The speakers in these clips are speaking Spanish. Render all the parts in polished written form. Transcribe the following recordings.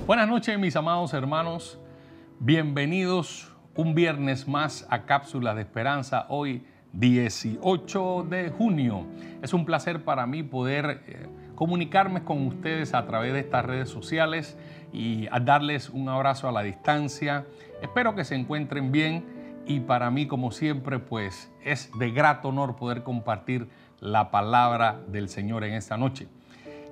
Buenas noches, mis amados hermanos. Bienvenidos un viernes más a Cápsulas de Esperanza. Hoy, 18 de junio. Es un placer para mí poder comunicarme con ustedes a través de estas redes sociales y a darles un abrazo a la distancia. Espero que se encuentren bien y para mí, como siempre, pues es de grato honor poder compartir la palabra del Señor en esta noche.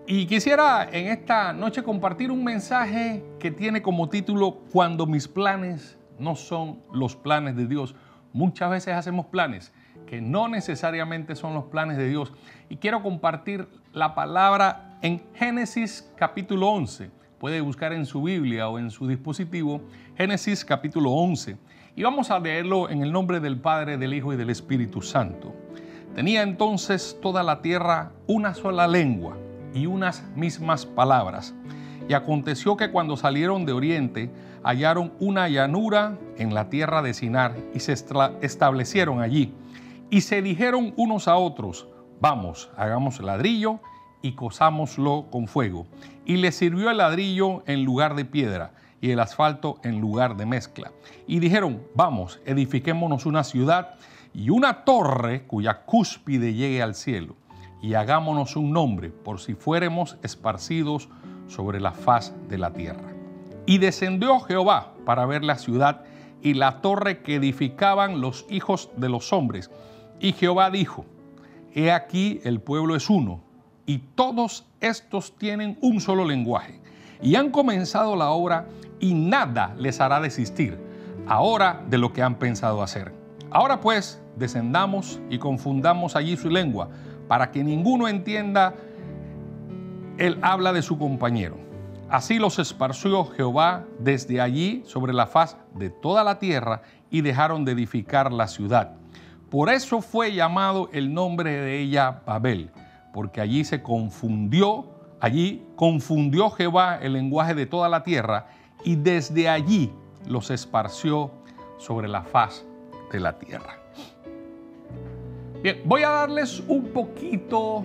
Y quisiera en esta noche compartir un mensaje que tiene como título Cuando mis planes no son los planes de Dios. Muchas veces hacemos planes que no necesariamente son los planes de Dios. Y quiero compartir la palabra en Génesis capítulo 11. Puede buscar en su Biblia o en su dispositivo Génesis capítulo 11. Y vamos a leerlo en el nombre del Padre, del Hijo y del Espíritu Santo. Tenía entonces toda la tierra una sola lengua y unas mismas palabras. Y aconteció que cuando salieron de oriente, hallaron una llanura en la tierra de Sinar y se establecieron allí. Y se dijeron unos a otros: vamos, hagamos ladrillo y cosámoslo con fuego. Y les sirvió el ladrillo en lugar de piedra y el asfalto en lugar de mezcla. Y dijeron: vamos, edifiquémonos una ciudad y una torre cuya cúspide llegue al cielo. Y hagámonos un nombre, por si fuéremos esparcidos sobre la faz de la tierra. Y descendió Jehová para ver la ciudad y la torre que edificaban los hijos de los hombres. Y Jehová dijo: he aquí el pueblo es uno, y todos estos tienen un solo lenguaje. Y han comenzado la obra, y nada les hará desistir ahora de lo que han pensado hacer. Ahora pues, descendamos y confundamos allí su lengua, para que ninguno entienda el habla de su compañero. Así los esparció Jehová desde allí sobre la faz de toda la tierra, y dejaron de edificar la ciudad. Por eso fue llamado el nombre de ella Babel, porque allí confundió Jehová el lenguaje de toda la tierra, y desde allí los esparció sobre la faz de la tierra. Bien, voy a darles un poquito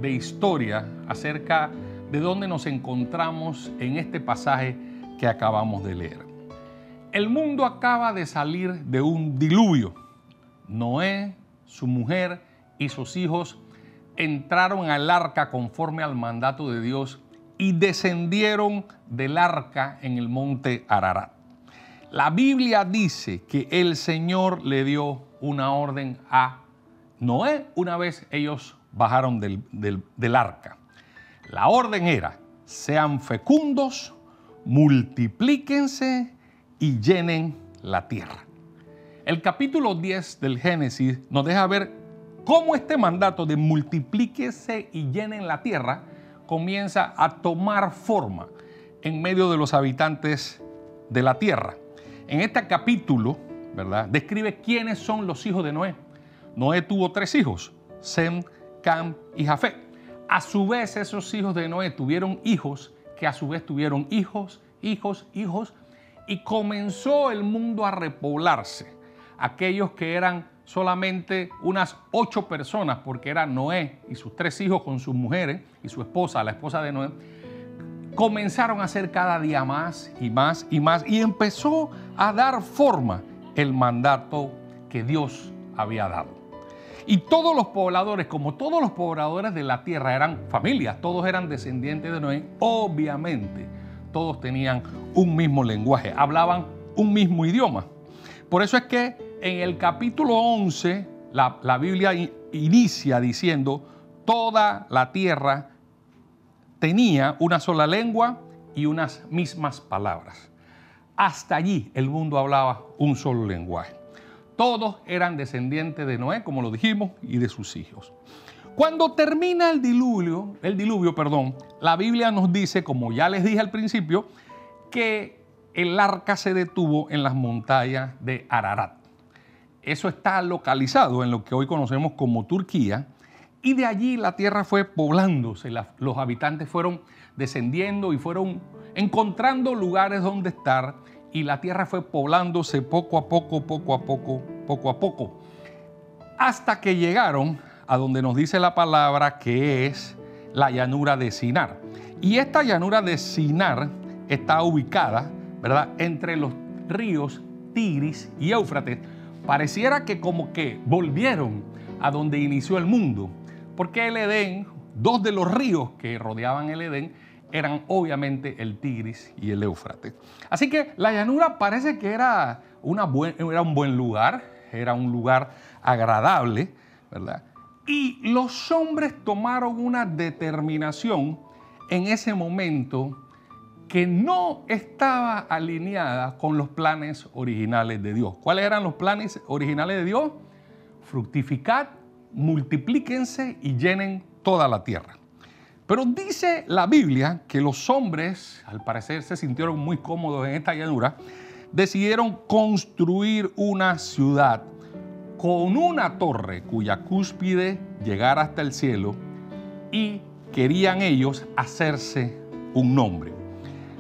de historia acerca de dónde nos encontramos en este pasaje que acabamos de leer. El mundo acaba de salir de un diluvio. Noé, su mujer y sus hijos entraron al arca conforme al mandato de Dios y descendieron del arca en el monte Ararat. La Biblia dice que el Señor le dio una orden a Noé una vez ellos bajaron del arca. La orden era: sean fecundos, multiplíquense y llenen la tierra. El capítulo 10 del Génesis nos deja ver cómo este mandato de multiplíquense y llenen la tierra comienza a tomar forma en medio de los habitantes de la tierra. En este capítulo, ¿verdad?, describe quiénes son los hijos de Noé. Noé tuvo 3 hijos, Sem, Cam y Jafet. A su vez, esos hijos de Noé tuvieron hijos, que a su vez tuvieron hijos, y comenzó el mundo a repoblarse. Aquellos que eran solamente unas 8 personas, porque era Noé y sus 3 hijos con sus mujeres y su esposa, la esposa de Noé, comenzaron a ser cada día más y más y más, y empezó a dar forma el mandato que Dios había dado. Y todos los pobladores, como todos los pobladores de la tierra, eran familias, todos eran descendientes de Noé. Obviamente, todos tenían un mismo lenguaje, hablaban un mismo idioma. Por eso es que en el capítulo 11, la Biblia inicia diciendo: toda la tierra tenía una sola lengua y unas mismas palabras. Hasta allí el mundo hablaba un solo lenguaje. Todos eran descendientes de Noé, como lo dijimos, y de sus hijos. Cuando termina el diluvio, la Biblia nos dice, como ya les dije al principio, que el arca se detuvo en las montañas de Ararat. Eso está localizado en lo que hoy conocemos como Turquía, y de allí la tierra fue poblándose. Los habitantes fueron descendiendo y fueron encontrando lugares donde estar, y la tierra fue poblándose poco a poco, hasta que llegaron a donde nos dice la palabra que es la llanura de Sinar. Y esta llanura de Sinar está ubicada, ¿verdad?, entre los ríos Tigris y Éufrates. Pareciera que como que volvieron a donde inició el mundo, porque el Edén, dos de los ríos que rodeaban el Edén, eran obviamente el Tigris y el Éufrates. Así que la llanura parece que era un buen lugar, era un lugar agradable, ¿verdad? Y los hombres tomaron una determinación en ese momento que no estaba alineada con los planes originales de Dios. ¿Cuáles eran los planes originales de Dios? Fructificad, multiplíquense y llenen toda la tierra. Pero dice la Biblia que los hombres, al parecer, se sintieron muy cómodos en esta llanura, decidieron construir una ciudad con una torre cuya cúspide llegara hasta el cielo, y querían ellos hacerse un nombre.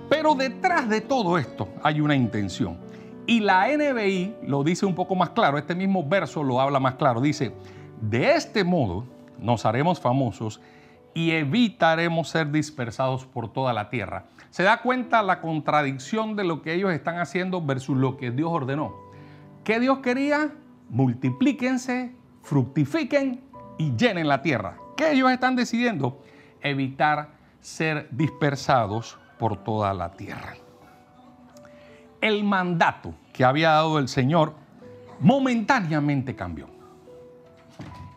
Pero detrás de todo esto hay una intención. Y la NBI lo dice un poco más claro, este mismo verso lo habla más claro. Dice, de este modo nos haremos famosos y evitaremos ser dispersados por toda la tierra. ¿Se da cuenta la contradicción de lo que ellos están haciendo versus lo que Dios ordenó? ¿Qué Dios quería? Multiplíquense, fructifiquen y llenen la tierra. ¿Qué ellos están decidiendo? Evitar ser dispersados por toda la tierra. El mandato que había dado el Señor momentáneamente cambió.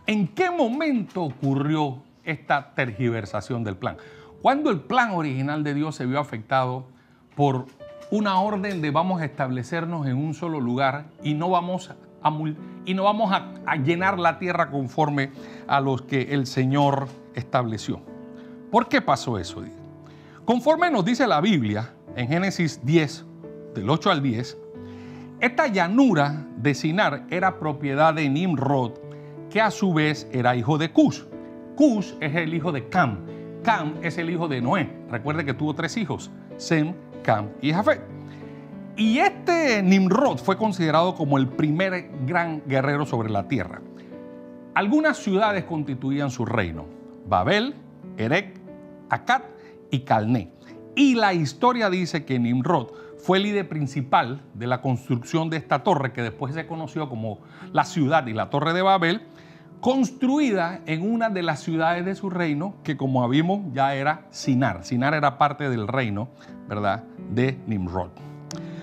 ¿En qué momento ocurrió esta tergiversación del plan? Cuando el plan original de Dios se vio afectado por una orden de vamos a establecernos en un solo lugar y no vamos a llenar la tierra conforme a los que el Señor estableció. ¿Por qué pasó eso? Conforme nos dice la Biblia en Génesis 10, del 8 al 10, esta llanura de Sinar era propiedad de Nimrod, que a su vez era hijo de Cush. Cush es el hijo de Cam. Cam es el hijo de Noé. Recuerde que tuvo 3 hijos, Sem, Cam y Jafet. Y este Nimrod fue considerado como el primer gran guerrero sobre la tierra. Algunas ciudades constituían su reino: Babel, Erech, Akkad y Calné. Y la historia dice que Nimrod fue el líder principal de la construcción de esta torre, que después se conoció como la ciudad y la torre de Babel, construida en una de las ciudades de su reino, que como vimos ya era Sinar. Sinar era parte del reino, ¿verdad?, de Nimrod.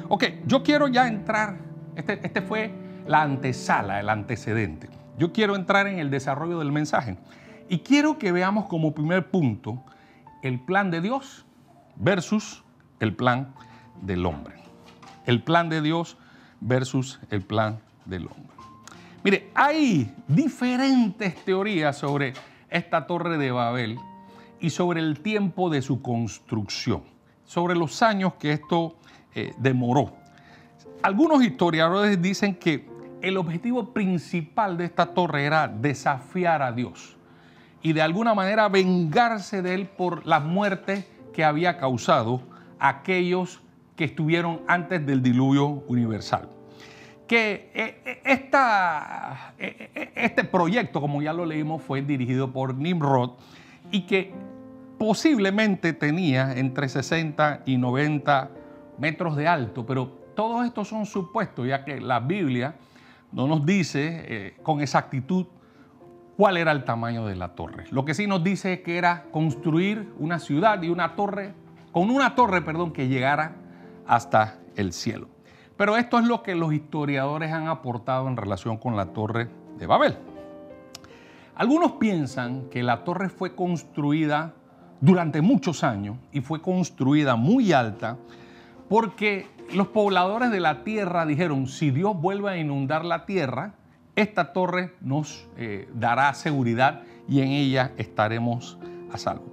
Ok, yo quiero ya entrar, este fue la antesala, el antecedente. Yo quiero entrar en el desarrollo del mensaje y quiero que veamos como primer punto el plan de Dios versus el plan del hombre. El plan de Dios versus el plan del hombre. Mire, hay diferentes teorías sobre esta torre de Babel y sobre el tiempo de su construcción, sobre los años que esto demoró. Algunos historiadores dicen que el objetivo principal de esta torre era desafiar a Dios y de alguna manera vengarse de él por la muerte que había causado a aquellos que estuvieron antes del diluvio universal. Que este proyecto, como ya lo leímos, fue dirigido por Nimrod y que posiblemente tenía entre 60 y 90 metros de alto, pero todos estos son supuestos, ya que la Biblia no nos dice con exactitud cuál era el tamaño de la torre. Lo que sí nos dice es que era construir una ciudad y una torre, que llegara hasta el cielo. Pero esto es lo que los historiadores han aportado en relación con la torre de Babel. Algunos piensan que la torre fue construida durante muchos años y fue construida muy alta porque los pobladores de la tierra dijeron, si Dios vuelve a inundar la tierra, esta torre nos dará seguridad y en ella estaremos a salvo.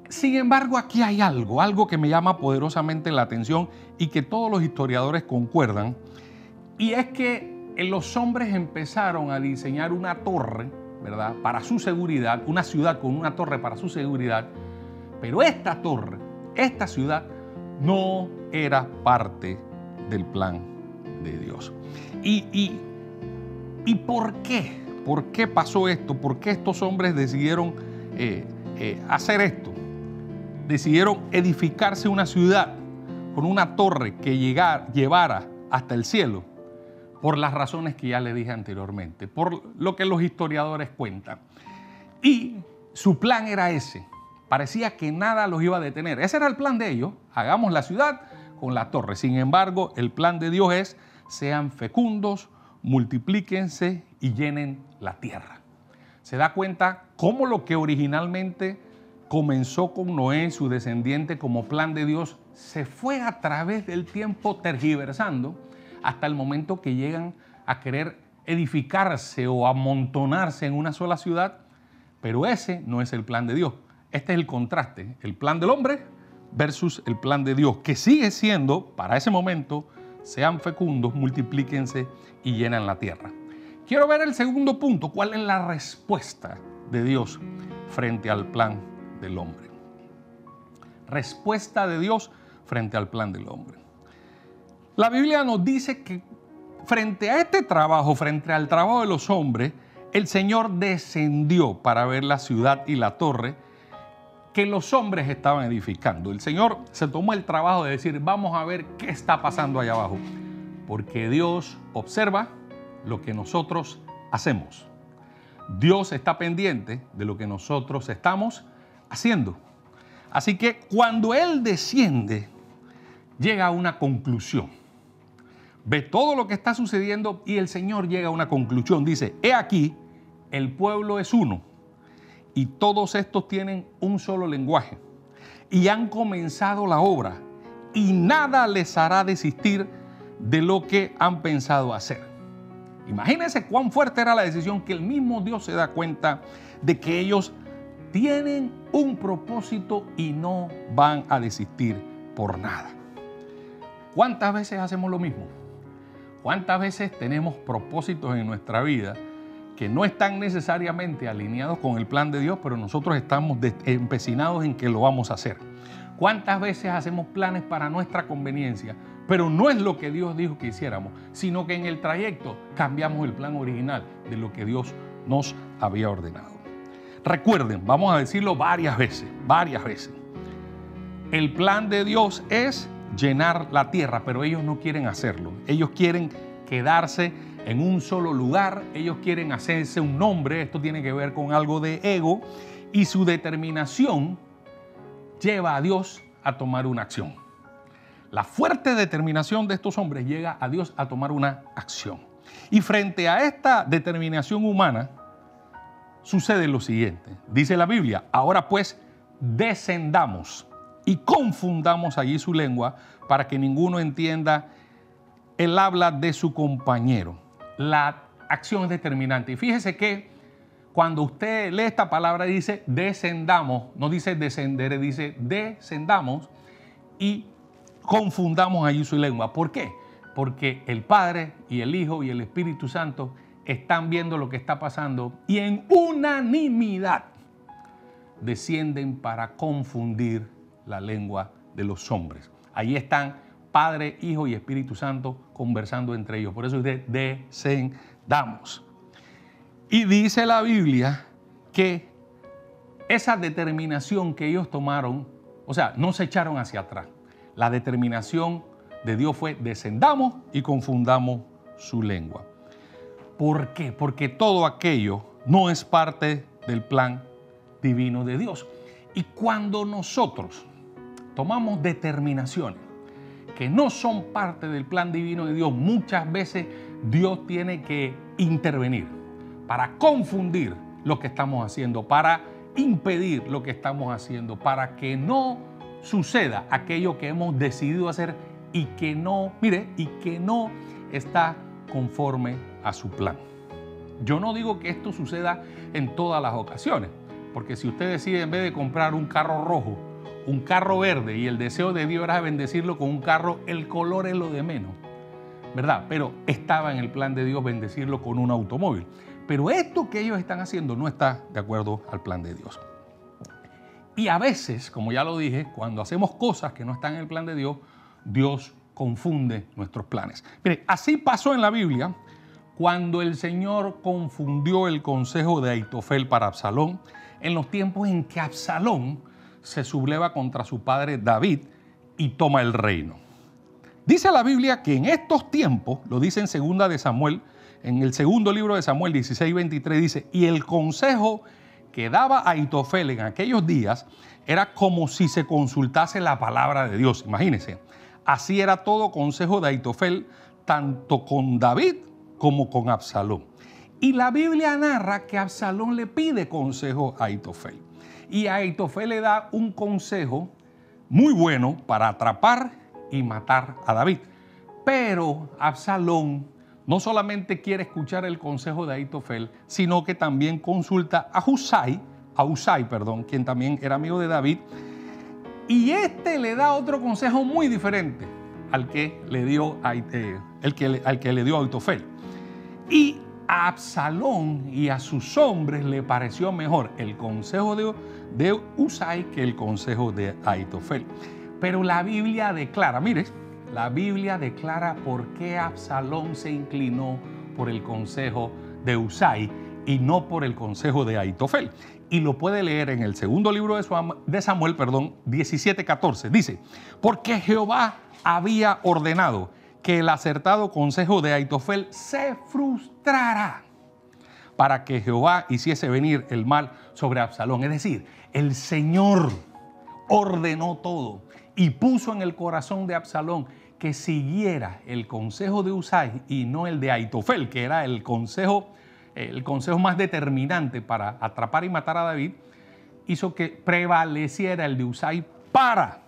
Sin embargo, aquí hay algo que me llama poderosamente la atención y que todos los historiadores concuerdan, y es que los hombres empezaron a diseñar una torre, ¿verdad?, para su seguridad, una ciudad con una torre para su seguridad, pero esta torre, esta ciudad, no era parte del plan de Dios. ¿Y por qué? ¿Por qué pasó esto? ¿Por qué estos hombres decidieron hacer esto? decidieron edificarse una ciudad con una torre que llevara hasta el cielo, por las razones que ya le dije anteriormente, por lo que los historiadores cuentan. Y su plan era ese. Parecía que nada los iba a detener. Ese era el plan de ellos. Hagamos la ciudad con la torre. Sin embargo, el plan de Dios es: sean fecundos, multiplíquense y llenen la tierra. Se da cuenta cómo lo que originalmente comenzó con Noé y su descendiente como plan de Dios se fue a través del tiempo tergiversando hasta el momento que llegan a querer edificarse o amontonarse en una sola ciudad. Pero ese no es el plan de Dios. Este es el contraste, el plan del hombre versus el plan de Dios, que sigue siendo, para ese momento, sean fecundos, multiplíquense y llenan la tierra. Quiero ver el segundo punto, ¿cuál es la respuesta de Dios frente al plan del hombre? Respuesta de Dios frente al plan del hombre. La Biblia nos dice que frente a este trabajo, frente al trabajo de los hombres, el Señor descendió para ver la ciudad y la torre que los hombres estaban edificando. El Señor se tomó el trabajo de decir: vamos a ver qué está pasando allá abajo. Porque Dios observa lo que nosotros hacemos. Dios está pendiente de lo que nosotros estamos haciendo. Así que cuando Él desciende, llega a una conclusión. Ve todo lo que está sucediendo y el Señor llega a una conclusión. Dice: he aquí, el pueblo es uno y todos estos tienen un solo lenguaje y han comenzado la obra y nada les hará desistir de lo que han pensado hacer. Imagínense cuán fuerte era la decisión, que el mismo Dios se da cuenta de que ellos tienen un propósito y no van a desistir por nada. ¿Cuántas veces hacemos lo mismo? ¿Cuántas veces tenemos propósitos en nuestra vida que no están necesariamente alineados con el plan de Dios, pero nosotros estamos empecinados en que lo vamos a hacer? ¿Cuántas veces hacemos planes para nuestra conveniencia, pero no es lo que Dios dijo que hiciéramos, sino que en el trayecto cambiamos el plan original de lo que Dios nos había ordenado? Recuerden, vamos a decirlo varias veces. El plan de Dios es llenar la tierra, pero ellos no quieren hacerlo. Ellos quieren quedarse en un solo lugar, ellos quieren hacerse un nombre. Esto tiene que ver con algo de ego, y su determinación lleva a Dios a tomar una acción. La fuerte determinación de estos hombres llega a Dios a tomar una acción. Y frente a esta determinación humana sucede lo siguiente. Dice la Biblia: ahora pues descendamos y confundamos allí su lengua, para que ninguno entienda el habla de su compañero. La acción es determinante. Y fíjese que cuando usted lee esta palabra dice descendamos, no dice descenderé, dice descendamos y confundamos allí su lengua. ¿Por qué? Porque el Padre y el Hijo y el Espíritu Santo están viendo lo que está pasando y en unanimidad descienden para confundir la lengua de los hombres. Ahí están Padre, Hijo y Espíritu Santo conversando entre ellos. Por eso dice descendamos. Y dice la Biblia que esa determinación que ellos tomaron, o sea, no se echaron hacia atrás. La determinación de Dios fue: descendamos y confundamos su lengua. ¿Por qué? Porque todo aquello no es parte del plan divino de Dios. Y cuando nosotros tomamos determinaciones que no son parte del plan divino de Dios, muchas veces Dios tiene que intervenir para confundir lo que estamos haciendo, para impedir lo que estamos haciendo, para que no suceda aquello que hemos decidido hacer y que no está conforme a su plan. Yo no digo que esto suceda en todas las ocasiones, porque si usted decide, en vez de comprar un carro rojo, un carro verde, y el deseo de Dios era bendecirlo con un carro, el color es lo de menos, ¿verdad? Pero estaba en el plan de Dios bendecirlo con un automóvil. Pero esto que ellos están haciendo no está de acuerdo al plan de Dios. Y a veces, como ya lo dije, cuando hacemos cosas que no están en el plan de Dios, Dios confunde nuestros planes. Mire, así pasó en la Biblia cuando el Señor confundió el consejo de Ahitofel para Absalón, en los tiempos en que Absalón se subleva contra su padre David y toma el reino. Dice la Biblia que en estos tiempos, lo dice en segunda de Samuel, en el segundo libro de Samuel 16:23 dice, y el consejo que daba Ahitofel en aquellos días era como si se consultase la palabra de Dios. Imagínense, así era todo consejo de Ahitofel, tanto con David como con Absalón. Y la Biblia narra que Absalón le pide consejo a Ahitofel. Y Ahitofel le da un consejo muy bueno para atrapar y matar a David. Pero Absalón no solamente quiere escuchar el consejo de Ahitofel, sino que también consulta a Husai, quien también era amigo de David, y este le da otro consejo muy diferente al que le dio Ahitofel. Y a Absalón y a sus hombres le pareció mejor el consejo de Husai que el consejo de Ahitofel. Pero la Biblia declara, mire, la Biblia declara por qué Absalón se inclinó por el consejo de Husai y no por el consejo de Ahitofel. Y lo puede leer en el segundo libro de Samuel, 17:14. Dice, porque Jehová había ordenado que el acertado consejo de Ahitofel se frustrara para que Jehová hiciese venir el mal sobre Absalón. Es decir, el Señor ordenó todo y puso en el corazón de Absalón que siguiera el consejo de Husai y no el de Ahitofel, que era el consejo más determinante para atrapar y matar a David. Hizo que prevaleciera el de Husai para,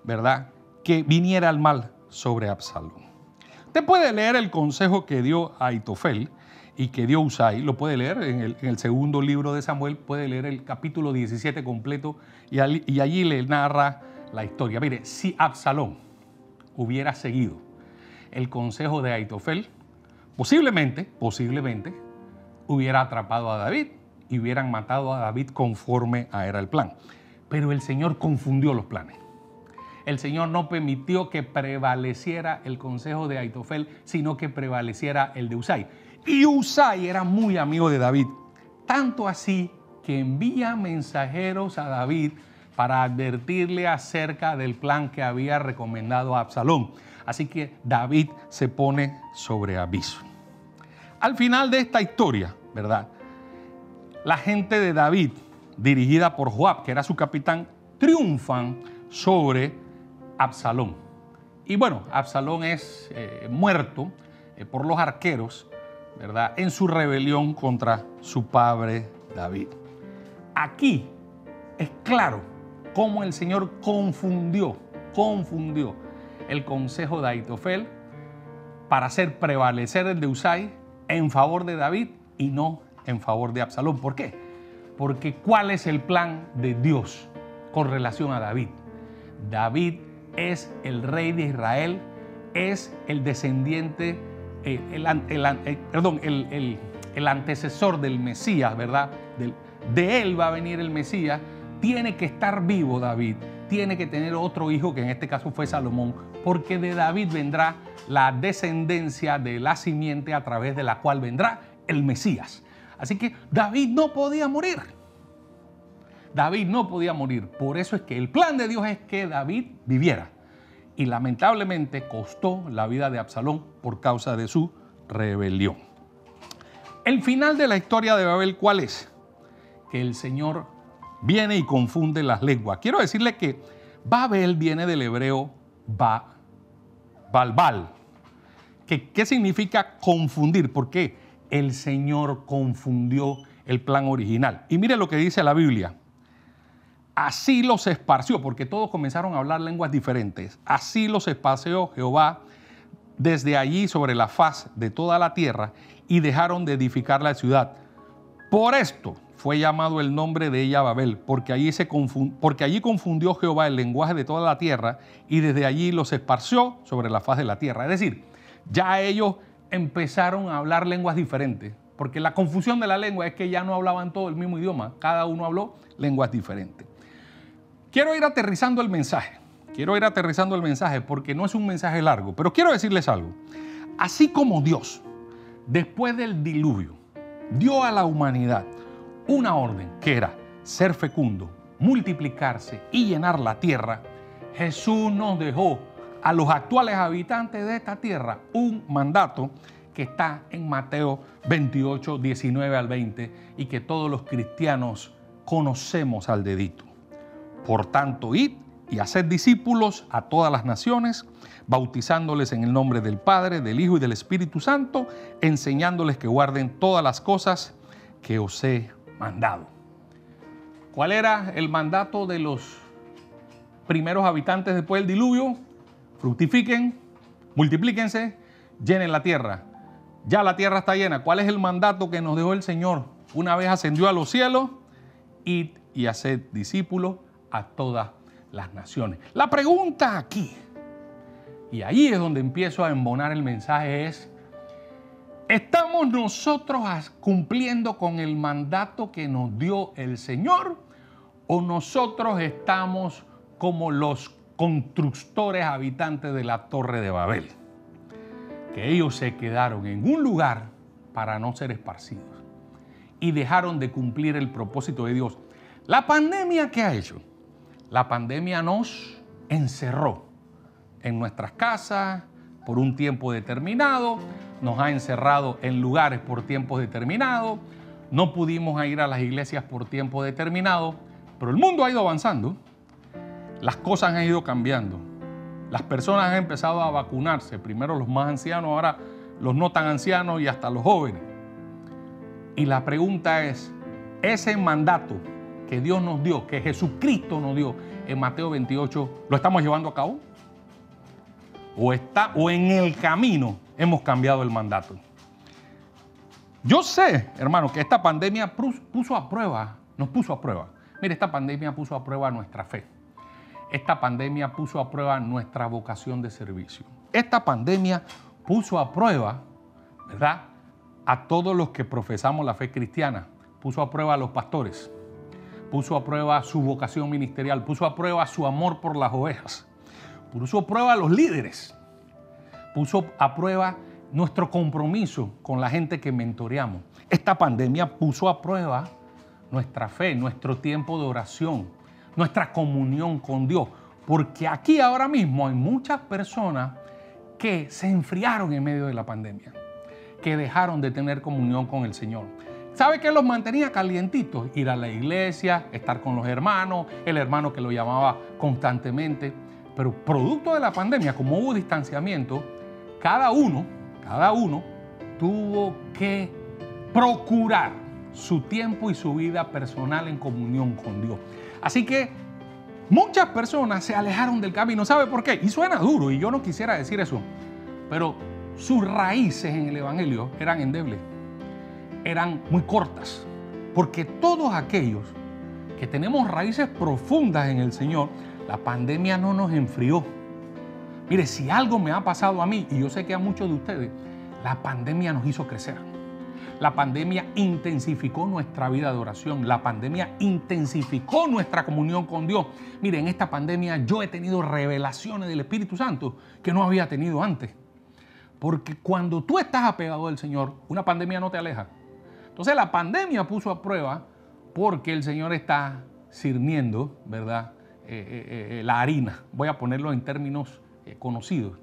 ¿verdad?, que viniera el mal sobre Absalón. Usted puede leer el consejo que dio Ahitofel y que dio Husai, lo puede leer en el segundo libro de Samuel, puede leer el capítulo 17 completo y allí le narra la historia. Mire, si Absalón hubiera seguido el consejo de Ahitofel, posiblemente hubiera atrapado a David y hubieran matado a David conforme era el plan. Pero el Señor confundió los planes. El Señor no permitió que prevaleciera el consejo de Ahitofel, sino que prevaleciera el de Husai. Y Husai era muy amigo de David, tanto así que envía mensajeros a David para advertirle acerca del plan que había recomendado a Absalón. Así que David se pone sobre aviso. Al final de esta historia, ¿verdad?, la gente de David, dirigida por Joab, que era su capitán, triunfan sobre Absalón. Y bueno, Absalón es muerto por los arqueros, ¿verdad?, en su rebelión contra su padre David. Aquí es claro cómo el Señor confundió el consejo de Ahitofel para hacer prevalecer el de Husai en favor de David y no en favor de Absalón. ¿Por qué? Porque ¿cuál es el plan de Dios con relación a David? David es el rey de Israel, es el descendiente, el antecesor del Mesías, ¿verdad? De él va a venir el Mesías. Tiene que estar vivo David, tiene que tener otro hijo, que en este caso fue Salomón, porque de David vendrá la descendencia de la simiente a través de la cual vendrá el Mesías. Así que David no podía morir. David no podía morir. Por eso es que el plan de Dios es que David viviera. Y lamentablemente costó la vida de Absalón por causa de su rebelión. El final de la historia de Babel, ¿cuál es? Que el Señor viene y confunde las lenguas. Quiero decirle que Babel viene del hebreo balbal. ¿Qué significa confundir? Porque el Señor confundió el plan original. Y mire lo que dice la Biblia. Así los esparció, porque todos comenzaron a hablar lenguas diferentes. Así los esparció Jehová desde allí sobre la faz de toda la tierra y dejaron de edificar la ciudad. Por esto fue llamado el nombre de ella Babel, porque allí confundió Jehová el lenguaje de toda la tierra y desde allí los esparció sobre la faz de la tierra. Es decir, ya ellos empezaron a hablar lenguas diferentes, porque la confusión de la lengua es que ya no hablaban todo el mismo idioma, cada uno habló lenguas diferentes. Quiero ir aterrizando el mensaje, porque no es un mensaje largo, pero quiero decirles algo. Así como Dios, después del diluvio, dio a la humanidad una orden que era ser fecundo, multiplicarse y llenar la tierra, Jesús nos dejó a los actuales habitantes de esta tierra un mandato que está en Mateo 28, 19 al 20 y que todos los cristianos conocemos al dedito. Por tanto, id y haced discípulos a todas las naciones, bautizándoles en el nombre del Padre, del Hijo y del Espíritu Santo, enseñándoles que guarden todas las cosas que os he mandado. ¿Cuál era el mandato de los primeros habitantes después del diluvio? Fructifiquen, multiplíquense, llenen la tierra. Ya la tierra está llena. ¿Cuál es el mandato que nos dejó el Señor una vez ascendió a los cielos? Id y haced discípulos a todas las naciones. La pregunta aquí, y ahí es donde empiezo a embonar el mensaje, es: ¿estamos nosotros cumpliendo con el mandato que nos dio el Señor? ¿O nosotros estamos como los constructores habitantes de la Torre de Babel? Que ellos se quedaron en un lugar para no ser esparcidos y dejaron de cumplir el propósito de Dios. La pandemia, ¿qué ha hecho? La pandemia nos encerró en nuestras casas por un tiempo determinado, nos ha encerrado en lugares por tiempos determinados, no pudimos ir a las iglesias por tiempo determinado, pero el mundo ha ido avanzando, las cosas han ido cambiando. Las personas han empezado a vacunarse, primero los más ancianos, ahora los no tan ancianos y hasta los jóvenes. Y la pregunta es, ese mandato que Dios nos dio, que Jesucristo nos dio en Mateo 28, ¿lo estamos llevando a cabo? ¿O en el camino hemos cambiado el mandato? Yo sé, hermano, que esta pandemia nos puso a prueba. Mire, esta pandemia puso a prueba nuestra fe. Esta pandemia puso a prueba nuestra vocación de servicio. Esta pandemia puso a prueba, ¿verdad?, a todos los que profesamos la fe cristiana. Puso a prueba a los pastores. Puso a prueba su vocación ministerial. Puso a prueba su amor por las ovejas. Puso a prueba a los líderes. Puso a prueba nuestro compromiso con la gente que mentoreamos. Esta pandemia puso a prueba nuestra fe, nuestro tiempo de oración, nuestra comunión con Dios, porque aquí ahora mismo hay muchas personas que se enfriaron en medio de la pandemia, que dejaron de tener comunión con el Señor. ¿Sabe qué los mantenía calientitos? Ir a la iglesia, estar con los hermanos, el hermano que lo llamaba constantemente. Pero producto de la pandemia, como hubo distanciamiento, cada uno tuvo que procurar su tiempo y su vida personal en comunión con Dios. Así que muchas personas se alejaron del camino. ¿Sabe por qué? Y suena duro y yo no quisiera decir eso, pero sus raíces en el Evangelio eran endebles, eran muy cortas, porque todos aquellos que tenemos raíces profundas en el Señor, la pandemia no nos enfrió. Mire, si algo me ha pasado a mí, y yo sé que a muchos de ustedes, la pandemia nos hizo crecer. La pandemia intensificó nuestra vida de oración. La pandemia intensificó nuestra comunión con Dios. Mire, en esta pandemia yo he tenido revelaciones del Espíritu Santo que no había tenido antes. Porque cuando tú estás apegado al Señor, una pandemia no te aleja. Entonces la pandemia puso a prueba porque el Señor está cirniendo, ¿verdad?, la harina. Voy a ponerlo en términos conocidos.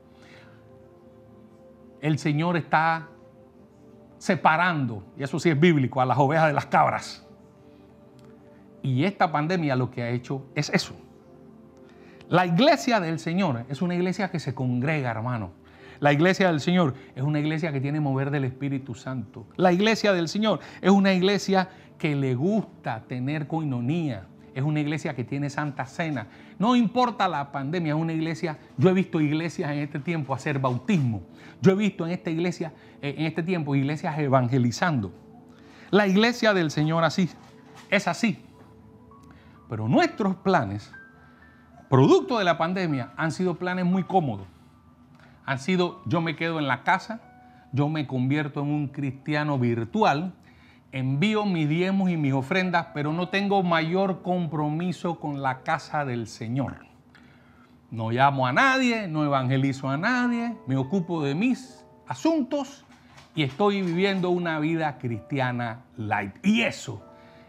El Señor está separando, y eso sí es bíblico, a las ovejas de las cabras. Y esta pandemia lo que ha hecho es eso. La iglesia del Señor es una iglesia que se congrega, hermano. La iglesia del Señor es una iglesia que tiene mover del Espíritu Santo. La iglesia del Señor es una iglesia que le gusta tener coinonía. Es una iglesia que tiene Santa Cena. No importa la pandemia, es una iglesia. Yo he visto iglesias en este tiempo hacer bautismo. Yo he visto en esta iglesia, en este tiempo, iglesias evangelizando. La iglesia del Señor es así. Pero nuestros planes, producto de la pandemia, han sido planes muy cómodos. Han sido, yo me quedo en la casa, yo me convierto en un cristiano virtual, envío mis diezmos y mis ofrendas, pero no tengo mayor compromiso con la casa del Señor. No llamo a nadie, no evangelizo a nadie, me ocupo de mis asuntos y estoy viviendo una vida cristiana light. Y eso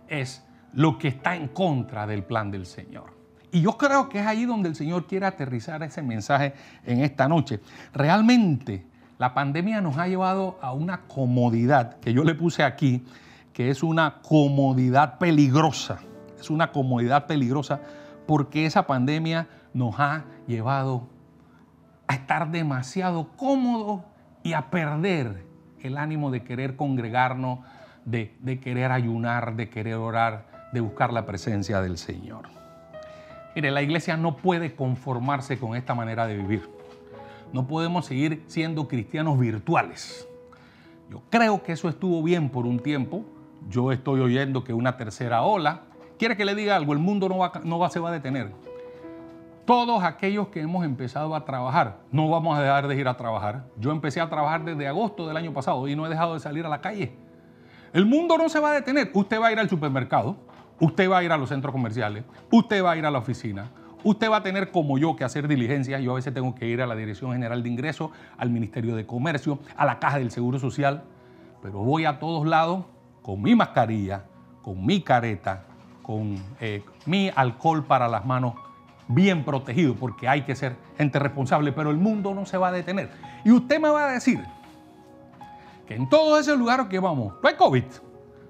es lo que está en contra del plan del Señor. Y yo creo que es ahí donde el Señor quiere aterrizar ese mensaje en esta noche. Realmente la pandemia nos ha llevado a una comodidad que yo le puse aquí, que es una comodidad peligrosa. Es una comodidad peligrosa porque esa pandemia nos ha llevado a estar demasiado cómodos y a perder el ánimo de querer congregarnos, de querer ayunar, de querer orar, de buscar la presencia del Señor. Mire, la iglesia no puede conformarse con esta manera de vivir. No podemos seguir siendo cristianos virtuales. Yo creo que eso estuvo bien por un tiempo. Yo estoy oyendo que una tercera ola. ¿Quiere que le diga algo? El mundo se va a detener. Todos aquellos que hemos empezado a trabajar, no vamos a dejar de ir a trabajar. Yo empecé a trabajar desde agosto del año pasado y no he dejado de salir a la calle. El mundo no se va a detener. Usted va a ir al supermercado, usted va a ir a los centros comerciales, usted va a ir a la oficina, usted va a tener como yo que hacer diligencias. Yo a veces tengo que ir a la Dirección General de Ingresos, al Ministerio de Comercio, a la Caja del Seguro Social, pero voy a todos lados con mi mascarilla, con mi careta, con mi alcohol para las manos, bien protegido, porque hay que ser gente responsable, pero el mundo no se va a detener. Y usted me va a decir que en todos esos lugares que vamos no hay COVID,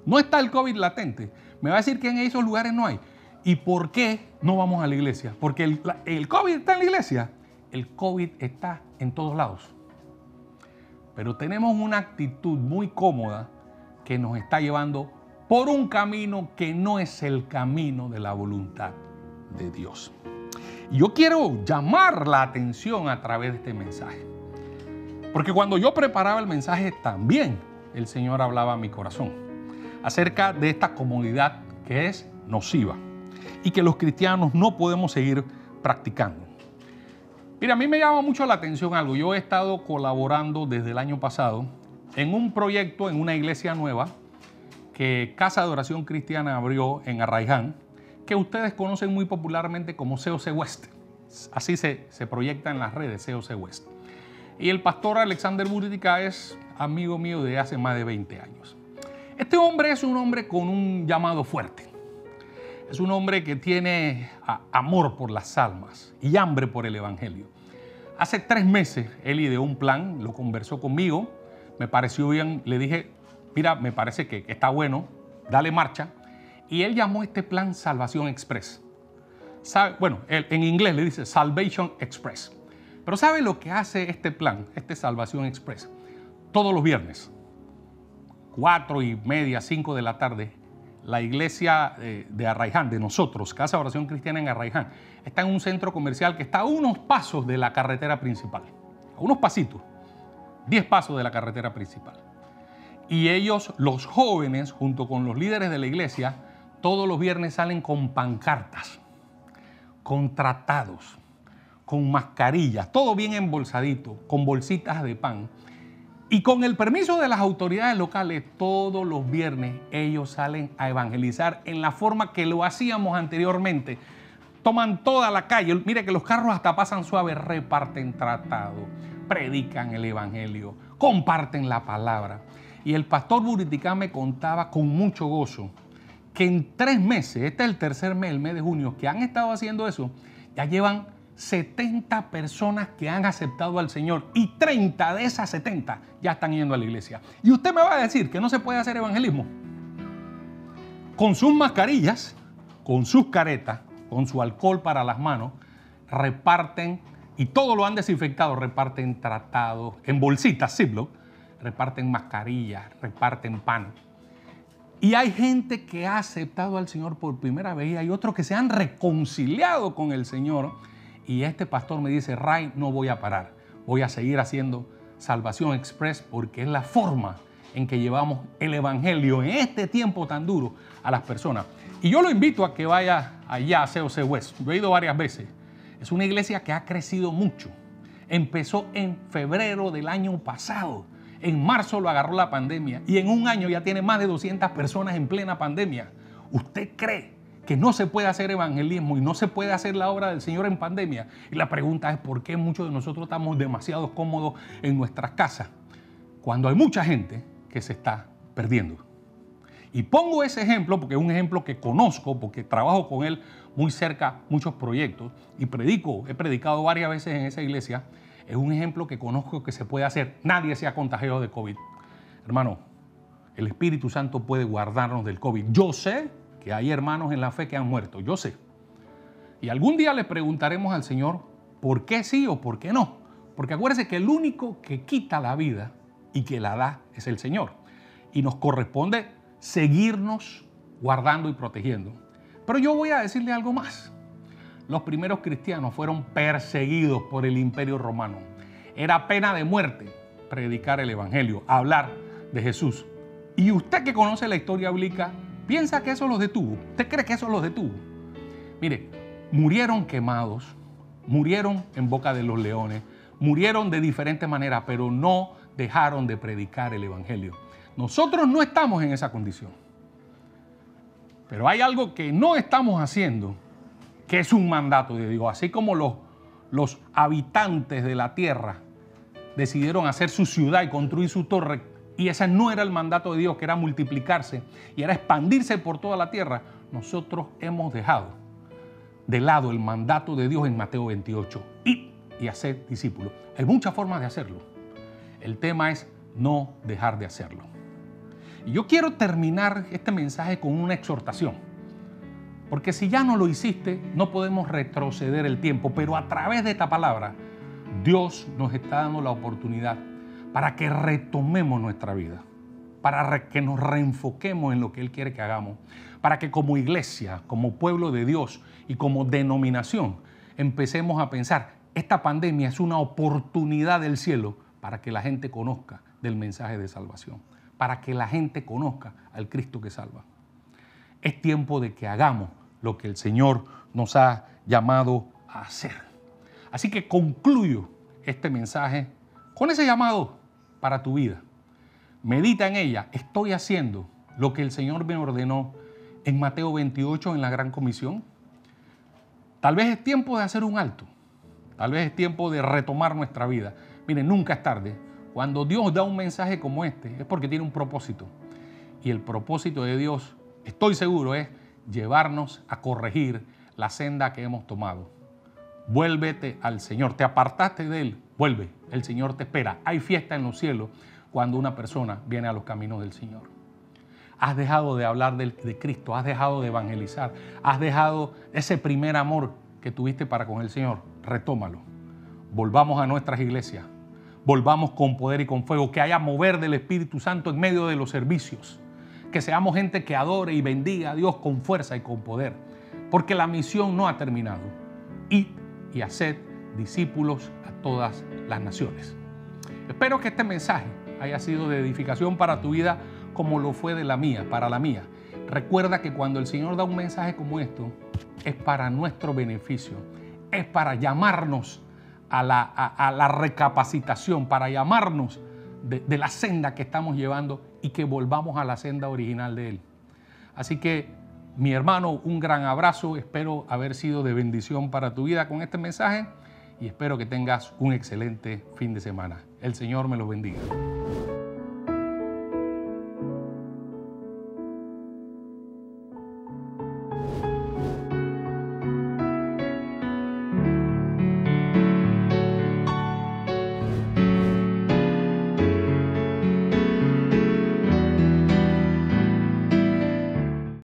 no está el COVID latente. Me va a decir que en esos lugares no hay. ¿Y por qué no vamos a la iglesia? Porque el COVID está en la iglesia. El COVID está en todos lados. Pero tenemos una actitud muy cómoda que nos está llevando por un camino que no es el camino de la voluntad de Dios. Y yo quiero llamar la atención a través de este mensaje. Porque cuando yo preparaba el mensaje también el Señor hablaba a mi corazón acerca de esta comodidad que es nociva y que los cristianos no podemos seguir practicando. Mira, a mí me llama mucho la atención algo. Yo he estado colaborando desde el año pasado en un proyecto en una iglesia nueva que Casa de Oración Cristiana abrió en Arraiján, que ustedes conocen muy popularmente como COC West. Así se proyecta en las redes, COC West. Y el pastor Alexander Buritica es amigo mío de hace más de 20 años. Este hombre es un hombre con un llamado fuerte. Es un hombre que tiene amor por las almas y hambre por el evangelio. Hace 3 meses él ideó un plan, lo conversó conmigo, me pareció bien, le dije, mira, me parece que está bueno, dale marcha. Y él llamó este plan Salvación Express. Bueno, en inglés le dice Salvation Express. Pero ¿sabe lo que hace este plan, este Salvación Express? Todos los viernes, 4:30, 5 de la tarde, la iglesia de Arraiján, de nosotros, Casa de Oración Cristiana en Arraiján, está en un centro comercial que está a unos pasos de la carretera principal. A unos pasitos, 10 pasos de la carretera principal. Y ellos, los jóvenes, junto con los líderes de la iglesia, todos los viernes salen con pancartas, con tratados, con mascarillas, todo bien embolsadito, con bolsitas de pan. Y con el permiso de las autoridades locales, todos los viernes ellos salen a evangelizar en la forma que lo hacíamos anteriormente. Toman toda la calle, mire que los carros hasta pasan suaves, reparten tratados, predican el evangelio, comparten la palabra. Y el pastor Buritica me contaba con mucho gozo que en 3 meses, este es el tercer mes, el mes de junio, que han estado haciendo eso, ya llevan 70 personas que han aceptado al Señor y 30 de esas 70 ya están yendo a la iglesia. Y usted me va a decir que no se puede hacer evangelismo. Con sus mascarillas, con sus caretas, con su alcohol para las manos, reparten, y todo lo han desinfectado, reparten tratados en bolsitas Ziploc, reparten mascarillas, reparten pan. Y hay gente que ha aceptado al Señor por primera vez y hay otros que se han reconciliado con el Señor. Y este pastor me dice, Ray, no voy a parar. Voy a seguir haciendo Salvación Express porque es la forma en que llevamos el evangelio en este tiempo tan duro a las personas. Y yo lo invito a que vaya allá a COC West. Yo he ido varias veces. Es una iglesia que ha crecido mucho. Empezó en febrero del año pasado. En marzo lo agarró la pandemia y en un año ya tiene más de 200 personas en plena pandemia. ¿Usted cree que no se puede hacer evangelismo y no se puede hacer la obra del Señor en pandemia? Y la pregunta es ¿por qué muchos de nosotros estamos demasiado cómodos en nuestras casas cuando hay mucha gente que se está perdiendo? Y pongo ese ejemplo porque es un ejemplo que conozco, porque trabajo con él muy cerca, muchos proyectos, y he predicado varias veces en esa iglesia. Es un ejemplo que conozco que se puede hacer. Nadie se ha contagiado de COVID. Hermano, el Espíritu Santo puede guardarnos del COVID. Yo sé que hay hermanos en la fe que han muerto, yo sé. Y algún día le preguntaremos al Señor por qué sí o por qué no. Porque acuérdese que el único que quita la vida y que la da es el Señor. Y nos corresponde seguirnos guardando y protegiendo. Pero yo voy a decirle algo más. Los primeros cristianos fueron perseguidos por el Imperio Romano. Era pena de muerte predicar el Evangelio, hablar de Jesús. Y usted que conoce la historia bíblica, ¿piensa que eso los detuvo? ¿Usted cree que eso los detuvo? Mire, murieron quemados, murieron en boca de los leones, murieron de diferentes maneras, pero no dejaron de predicar el Evangelio. Nosotros no estamos en esa condición. Pero hay algo que no estamos haciendo, que es un mandato de Dios. Así como los habitantes de la tierra decidieron hacer su ciudad y construir su torre, y ese no era el mandato de Dios, que era multiplicarse y era expandirse por toda la tierra, nosotros hemos dejado de lado el mandato de Dios en Mateo 28. Ir y hacer discípulos. Hay muchas formas de hacerlo. El tema es no dejar de hacerlo. Y yo quiero terminar este mensaje con una exhortación. Porque si ya no lo hiciste, no podemos retroceder el tiempo. Pero a través de esta palabra, Dios nos está dando la oportunidad para que retomemos nuestra vida. Para que nos reenfoquemos en lo que Él quiere que hagamos. Para que como iglesia, como pueblo de Dios y como denominación, empecemos a pensar, esta pandemia es una oportunidad del cielo para que la gente conozca del mensaje de salvación. Para que la gente conozca al Cristo que salva. Es tiempo de que hagamos lo que el Señor nos ha llamado a hacer. Así que concluyo este mensaje con ese llamado para tu vida. Medita en ella. Estoy haciendo lo que el Señor me ordenó en Mateo 28 en la Gran Comisión. Tal vez es tiempo de hacer un alto. Tal vez es tiempo de retomar nuestra vida. Miren, nunca es tarde. Cuando Dios da un mensaje como este, es porque tiene un propósito. Y el propósito de Dios, estoy seguro, es llevarnos a corregir la senda que hemos tomado. Vuélvete al Señor. Te apartaste de Él, vuelve. El Señor te espera. Hay fiesta en los cielos cuando una persona viene a los caminos del Señor. Has dejado de hablar de Cristo, has dejado de evangelizar, has dejado ese primer amor que tuviste para con el Señor. Retómalo. Volvamos a nuestras iglesias. Volvamos con poder y con fuego, que haya mover del Espíritu Santo en medio de los servicios, que seamos gente que adore y bendiga a Dios con fuerza y con poder, porque la misión no ha terminado. Id y haced discípulos a todas las naciones. Espero que este mensaje haya sido de edificación para tu vida como lo fue de la mía, para la mía. Recuerda que cuando el Señor da un mensaje como esto, es para nuestro beneficio, es para llamarnos a la recapacitación, para llamarnos de la senda que estamos llevando y que volvamos a la senda original de Él. Así que, mi hermano, un gran abrazo. Espero haber sido de bendición para tu vida con este mensaje y espero que tengas un excelente fin de semana. El Señor me los bendiga.